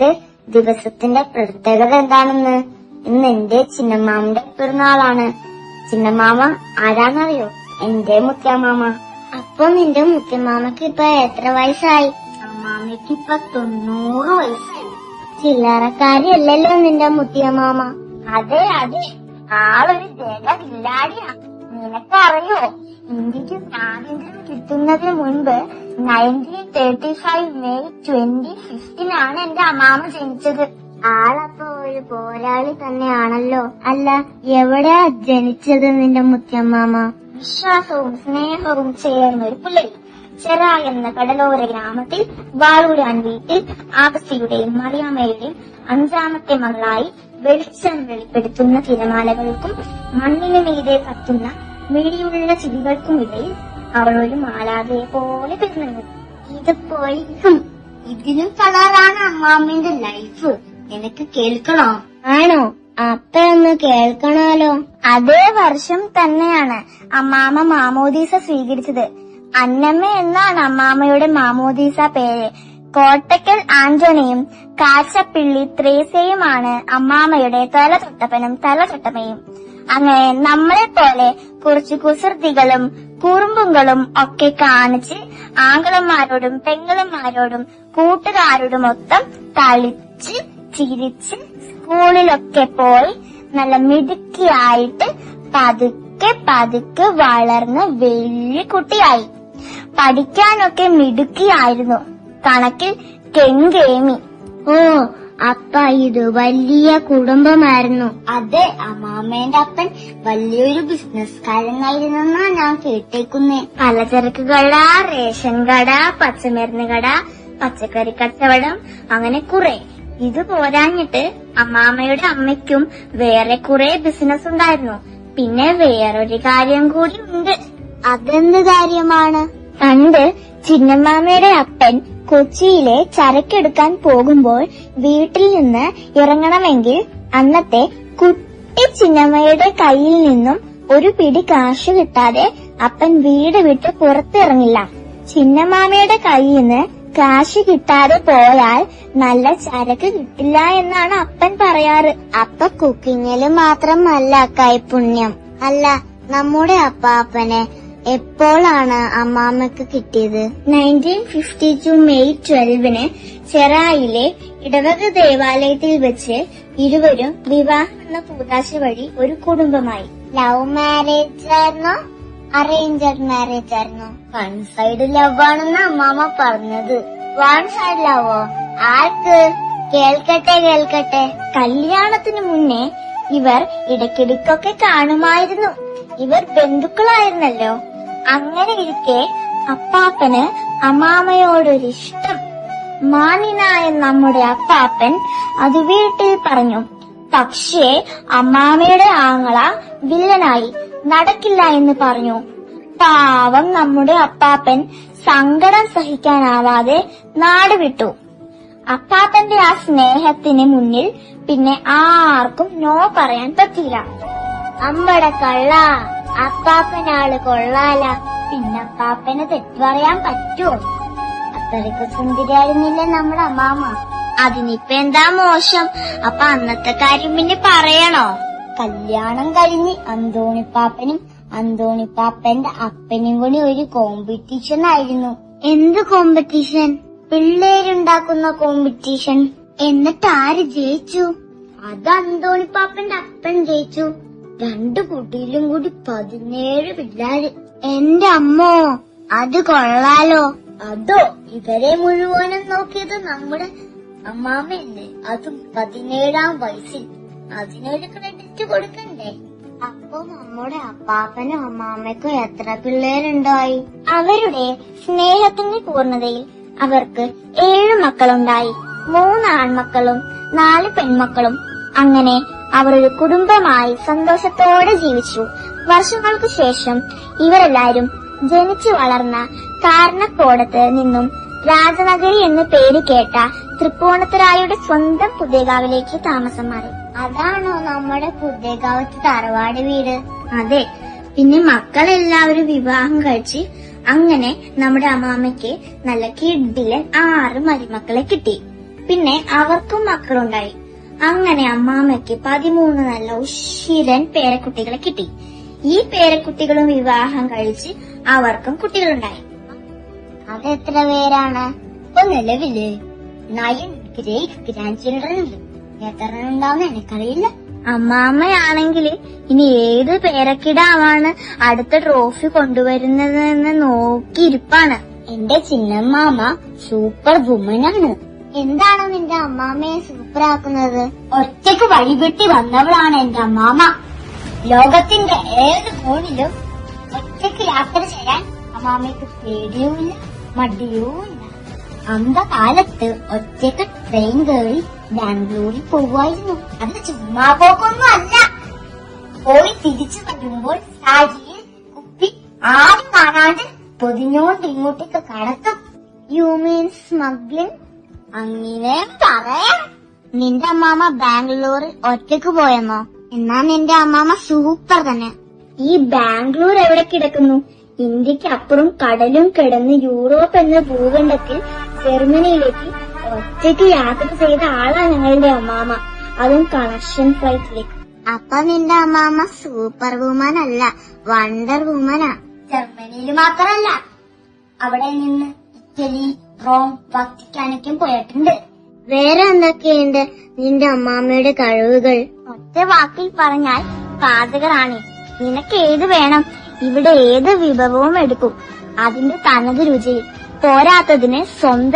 ഇന്നത്തെ ദിവസത്തിന്റെ പ്രത്യേകത എന്താണെന്ന്? ഇന്ന് എന്റെ ചിന്നമാമന്റെ പിറന്നാളാണ്. ചിന്നമാമ ആരാന്നറിയോ? എന്റെ മുത്തമാമ. അപ്പൊ നിന്റെ മുത്തമാമക്ക് ഇപ്പൊ എത്ര വയസ്സായി? അമ്മാമയ്ക്ക് ഇപ്പൊ 90 വയസ്സായി. ചില്ലറക്കാരിയല്ലല്ലോ നിന്റെ മുത്തിയമാമ. അതെ അതെ, ആളൊരു ജഗതില്ലാടിയാ. നിനക്കറിയോ, ഇന്ത്യക്ക് സ്വാതന്ത്ര്യം കിട്ടുന്നതിന് മുൻപ് 1935 മെയ് 25 എന്റെ അമ്മാമ ജനിച്ചത്. ആളപ്പോ ഒരു പോരാളി തന്നെയാണല്ലോ. അല്ല, എവിടെയാ ജനിച്ചത് നിന്റെ മുത്തമ്മാമ? വിശ്വാസവും സ്നേഹവും ചേർന്ന ഒരു പുള്ളി ചെറായി എന്ന കടലോര ഗ്രാമത്തിൽ വാളൂരാൻ വീട്ടിൽ ആഗസ്തിയുടെയും മറിയാമ്മയുടെയും 5ാമത്തെ മകളായി വെളിച്ചം വെളിപ്പെടുത്തുന്ന തിരമാലകൾക്കും മണ്ണിനു മീതെ കത്തുന്ന മിഴിയുള്ള ചിരികൾക്കും ഇടയിൽ അവൾ ഒരു മാലാഖയെ പോലെ പെരുന്നു. ഇത് പൊളിക്കും. ഇതിനും കളറാണ് അമ്മാമ്മന്റെ ലൈഫ്. എനിക്ക് കേൾക്കണോ? ആണോ? അപ്പൊ ഒന്ന് കേൾക്കണല്ലോ. അതേ വർഷം തന്നെയാണ് അമ്മാമ്മ മാമോദീസ സ്വീകരിച്ചത്. അന്നമ്മ എന്നാണ് അമ്മാമ്മയുടെ മാമോദീസ പേര്. കോട്ടക്കൽ ആന്റണിയും കാച്ചപ്പിള്ളി ത്രേസ്യയുമാണ് അമ്മാമ്മയുടെ തലതൊട്ടപ്പനും തലതൊട്ടമ്മയും. അങ്ങനെ നമ്മളെ പോലെ കുറച്ച് കുസൃതികളും കുറുമ്പുകളും ഒക്കെ കാണിച്ച് ആംഗളന്മാരോടും പെങ്ങളന്മാരോടും കൂട്ടുകാരോടും മൊത്തം കളിച്ച് ചിരിച്ച് സ്കൂളിലൊക്കെ പോയി നല്ല മിടുക്കിയായിട്ട് പതുക്കെ പതുക്കെ വളർന്ന് വലിയ കുട്ടിയായി. പഠിക്കാനൊക്കെ മിടുക്കിയായിരുന്നു. കണക്കിൽ കെങ്കേമി. ഓ, അപ്പ ഇത് വലിയ കുടുംബമായിരുന്നു. അതെ, അമ്മാമ്മേന്റെ അപ്പൻ വലിയൊരു ബിസിനസ്കാരനായിരുന്നെന്നാ ഞാൻ കേട്ടേക്കുന്നേ. പലചരക്ക് കട, റേഷൻ കട, പച്ചമരുന്ന് കട, പച്ചക്കറി കച്ചവടം, അങ്ങനെ കുറെ. ഇത് പോരാഞ്ഞിട്ട് അമ്മാമ്മയുടെ അമ്മയ്ക്കും വേറെ കുറെ ബിസിനസ് ഉണ്ടായിരുന്നു. പിന്നെ വേറൊരു കാര്യം കൂടി ഉണ്ട്. അതെന്ത് കാര്യമാണ്? പണ്ട് ചിന്നമ്മാമ്മയുടെ അപ്പൻ കൊച്ചിയിലെ ചരക്കെടുക്കാൻ പോകുമ്പോൾ വീട്ടിൽ നിന്ന് ഇറങ്ങണമെങ്കിൽ അന്നത്തെ കുട്ടി ചിന്നമ്മയുടെ കയ്യിൽ നിന്നും ഒരു പിടി കാശ് കിട്ടാതെ അപ്പൻ വീട് വിട്ട് പുറത്തിറങ്ങില്ല. ചിന്നമ്മാമ്മയുടെ കയ്യിൽ നിന്ന് കാശ് കിട്ടാതെ പോയാൽ നല്ല ചരക്ക് കിട്ടില്ല എന്നാണ് അപ്പൻ പറയാറ്. അപ്പ കുക്കിങ്ങില് മാത്രമല്ല കൈപുണ്യം. അല്ല, നമ്മുടെ അപ്പാപ്പനെ എപ്പോഴാണ് അമ്മാമ്മക്ക് കിട്ടിയത്? 1952 മെയ് 12 ചെറായിലെ ഇടവക ദേവാലയത്തിൽ വെച്ച് ഇരുവരും വിവാഹം എന്ന കൂതാശ വഴി ഒരു കുടുംബമായി. ലവ് മാരേജ് ആയിരുന്നോ അറേഞ്ച്ഡ് മാരേജ് ആയിരുന്നോ? വൺ സൈഡ് ലവ് ആണെന്ന് അമ്മാമ്മ പറഞ്ഞത്. വൺ സൈഡ് ലവോ? ആർക്ക്? കേൾക്കട്ടെ കേൾക്കട്ടെ. കല്യാണത്തിന് മുന്നേ ഇവർ ഇടയ്ക്കിടയ്ക്കൊക്കെ കാണുമായിരുന്നു. ഇവർ ബന്ധുക്കളായിരുന്നല്ലോ. അങ്ങനെ ഇരിക്കെ അപ്പാപ്പന് അമ്മാമ്മയോടൊരിഷ്ടം. മാന്യനായ നമ്മുടെ അപ്പാപ്പൻ അത് വീട്ടിൽ പറഞ്ഞു. പക്ഷേ അമ്മാമ്മയുടെ ആങ്ങള വില്ലനായി, നടക്കില്ല എന്ന് പറഞ്ഞു. പാവം നമ്മുടെ അപ്പാപ്പൻ സങ്കടം സഹിക്കാനാവാതെ നാട് വിട്ടു. അപ്പാപ്പന്റെ ആ സ്നേഹത്തിന് മുന്നിൽ പിന്നെ ആർക്കും നോ പറയാൻ പറ്റില്ല. അമ്പട കള്ള, അപ്പാപ്പനാള് കൊള്ളാല. പിന്നെ അപ്പാപ്പന് തെറ്റ് പറയാൻ പറ്റുമോ? അത്രയ്ക്ക് സുന്ദരിയായിരുന്നില്ലേ നമ്മുടെ അമ്മാമ്മ? അതിനിപ്പ എന്താ മോശം? അപ്പൊ അന്നത്തെ കാര്യം പിന്നെ പറയണോ? കല്യാണം കഴിഞ്ഞ് അന്തോണിപ്പാപ്പനും അന്തോണിപ്പാപ്പന്റെ അപ്പനും കൂടി ഒരു കോമ്പറ്റീഷൻ ആയിരുന്നു. എന്ത് കോമ്പറ്റീഷൻ? പിള്ളേരുണ്ടാക്കുന്ന കോമ്പറ്റീഷൻ. എന്നിട്ട് ആര് ജയിച്ചു? അത് അന്തോണിപ്പാപ്പന്റെ അപ്പൻ ജയിച്ചു. 2 കുട്ടിയിലും കൂടി 17 പിള്ളേര്. എന്റെ അമ്മോ, അത് കൊള്ളാലോ. അതോ, ഇവരെ മുഴുവനും നോക്കിയത് നമ്മുടെ അമ്മാമ്മയല്ലേ, അതും 17ാം വയസ്സിൽ. അതിനൊരു ക്രെഡിറ്റ് കൊടുക്കണ്ടേ? അപ്പൊ നമ്മുടെ അപ്പാപ്പനും അമ്മാമ്മയ്ക്കും എത്ര പിള്ളേരുണ്ടായി? അവരുടെ സ്നേഹത്തിന്റെ പൂർണ്ണതയിൽ അവർക്ക് 7 മക്കളുണ്ടായി. 3 ആൺമക്കളും 4 പെൺമക്കളും. അങ്ങനെ അവർ ഒരു കുടുംബമായി സന്തോഷത്തോടെ ജീവിച്ചു. വർഷങ്ങൾക്ക് ശേഷം ഇവരെല്ലാരും ജനിച്ചു വളർന്ന കാരണക്കോടത്ത് നിന്നും രാജനഗരി എന്ന് പേര് കേട്ട തൃപ്പൂണിത്തുറായുടെ സ്വന്തം പുതിയകാവിലേക്ക് താമസം മാറി. അതാണോ നമ്മുടെ പുതിയകാവത്ത് തറവാട് വീട്? അതെ. പിന്നെ മക്കളെല്ലാവരും വിവാഹം കഴിച്ച് അങ്ങനെ നമ്മുടെ അമ്മാമ്മയ്ക്ക് നല്ല കിഡിലെ 6 മരുമക്കളെ കിട്ടി. പിന്നെ അവർക്കും മക്കളുണ്ടായി. അങ്ങനെ അമ്മാമ്മയ്ക്ക് 13 നല്ല ഉശിരൻ പേരക്കുട്ടികളെ കിട്ടി. ഈ പേരക്കുട്ടികളും വിവാഹം കഴിച്ച് അവർക്കും കുട്ടികളുണ്ടായി. അത് എത്ര പേരാണ്? ഇപ്പൊ നിലവില് 9 ഗ്രേറ്റ് ഗ്രാൻഡ് ചിൽഡ്രൻ ഉണ്ട്. എത്ര ഉണ്ടാവുന്ന എനിക്കറിയില്ല. അമ്മാമ്മയാണെങ്കിൽ ഇനി ഏത് പേരക്കിടാവാണ് അടുത്ത ട്രോഫി കൊണ്ടുവരുന്നതെന്ന് നോക്കിയിരിപ്പാണ്. എന്റെ ചിന്നമ്മാമ സൂപ്പർ വുമനാണ്. എന്താണ് നിന്റെ അമ്മാമ്മയെ സൂപ്പർ ആക്കുന്നത്? ഒറ്റയ്ക്ക് വഴിവിട്ടി വന്നവളാണ് എന്റെ അമ്മാമ. ലോകത്തിന്റെ ഏത് കോണിലും ഒറ്റയ്ക്ക് യാത്ര ചെയ്യാൻ അമ്മാമയ്ക്ക് പേടിയുമില്ല, മടിയുമില്ല. അന്ധകാലത്ത് ഒറ്റയ്ക്ക് ട്രെയിൻ കയറി ബാംഗ്ലൂരിൽ പോകുമായിരുന്നു. അത് ചുമ്മാ പോക്കൊന്നും അല്ല. പോയി തിരിച്ചു വരുമ്പോൾ സാരിയിൽ കുപ്പി ആരും കാണാണ്ട് പൊതിഞ്ഞോണ്ട് ഇങ്ങോട്ടേക്ക് കടത്തും. You mean smuggling? അങ്ങനെ പറയാം. നിന്റെ അമ്മാമ ബാംഗ്ലൂരിൽ ഒറ്റയ്ക്ക് പോയെന്നോ? എന്നാ നിന്റെ അമ്മാമ സൂപ്പർ തന്നെ. ഈ ബാംഗ്ലൂർ എവിടെ കിടക്കുന്നു? ഇന്ത്യക്ക് അപ്പുറം കടലും കിടന്ന് യൂറോപ്പ് എന്ന ഭൂഖണ്ഡത്തിൽ ജർമ്മനിയിലേക്ക് ഒറ്റയ്ക്ക് യാത്ര ചെയ്ത ആളാണ് ഞങ്ങളുടെ അമ്മാമ. അതും കണക്ഷൻ ഫ്ലൈറ്റിലേക്ക്. അപ്പൊ നിന്റെ അമ്മാമ സൂപ്പർ വുമൻ അല്ല, വണ്ടർ വുമനാ. ജർമ്മനിയിൽ മാത്രല്ല, അവിടെ നിന്ന് ഇറ്റലി, റോം, വത്തിക്കാനൊക്കെ പോയിട്ടുണ്ട്. വേറെ എന്തൊക്കെയുണ്ട് നിന്റെ അമ്മാമ്മയുടെ കഴിവുകൾ? ഒറ്റ വാക്കിൽ പറഞ്ഞാൽ പാചകറാണി. നിനക്ക് ഏത് വേണം? ഇവിടെ ഏത് വിഭവവും എടുക്കും, അതിന്റെ തനത് രുചിയിൽ. പോരാത്തതിന് സ്വന്തം